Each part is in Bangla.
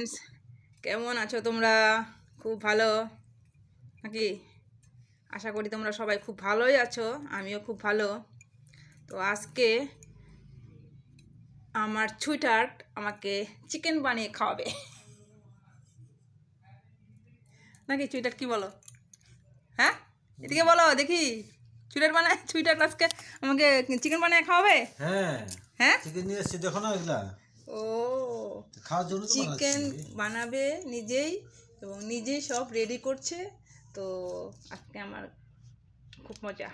ফ্রেন্ডস, কেমন আছো তোমরা? খুব ভালো নাকি? আশা করি তোমরা সবাই খুব ভালোই আছো, আমিও খুব ভালো। তো আজকে আমার সুইটহার্ট আমাকে চিকেন বানিয়ে খাওয়াবে নাকি? সুইটহার্ট কি বলো? হ্যাঁ, এদিকে বলো দেখি। সুইটহার্ট আজকে আমাকে চিকেন বানিয়ে খাওয়াবে। হ্যাঁ হ্যাঁ, চিকেন নিয়ে এসেছি, দেখো না এগুলা ও খাওয়ার জন্য তো চিকেন বানাচ্ছি। বানাবে নিজেই এবং নিজেই সব রেডি করছে। তো আজকে আমার খুব মজা,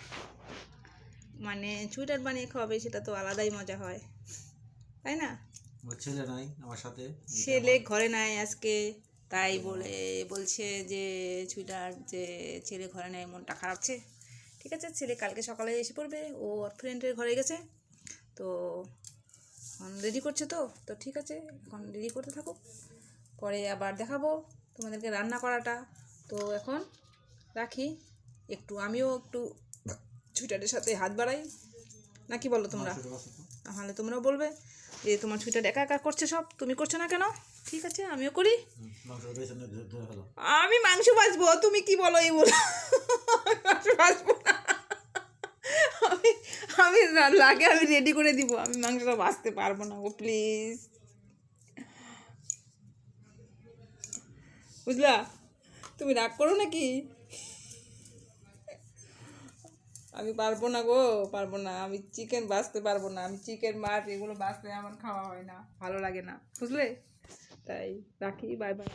মানে সুইটার বানিয়ে খাওয়াবে, সেটা তো আলাদাই মজা হয়, তাই না? আমার ছেলে নাই আমার সাথে, এটা ছেলে আমার ঘরে নাই আজকে, তাই বলছে যে সুইটার, যে ছেলে ঘরে নেই, মনটা খারাপ আছে। ঠিক আছে, ছেলে কালকে সকালে এসে পড়বে, ও ওর ফ্রেন্ডের ঘরে গেছে। তো এখন রেডি করছে, তো তো ঠিক আছে, এখন রেডি করতে থাকো, পরে আবার দেখাবো তোমাদেরকে রান্না করাটা। তো এখন রাখি, আমিও একটু সুইটারের সাথে হাত বাড়াই, নাকি বলো তোমরা? মাংসটা বাসো তো। তাহলে তোমরাও বলবে যে তোমার সুইটার একা একা করছে সব, তুমি করছো না কেন? ঠিক আছে, আমিও করি। মাংসটা পেছনে ধরে ফেলো। আমি মাংস ভাজবো, তুমি কি বলো এই বলো? আমি মাংস ভাজবো না। আমি আমি লাগে আমি রেডি করে দিব, আমি মাংসটা ভাজতে পারবো না গো, প্লিজ, বুঝলা? তুমি রাগ করো নাকি? আমি পারবো না গো, পারবো না, আমি চিকেন বাছতে পারবো না, আমি চিকেন মাছ এগুলো বাছতে আমার খাওয়া হয় না, ভালো লাগে না, বুঝলে? তাই রাখি, বাই বাই।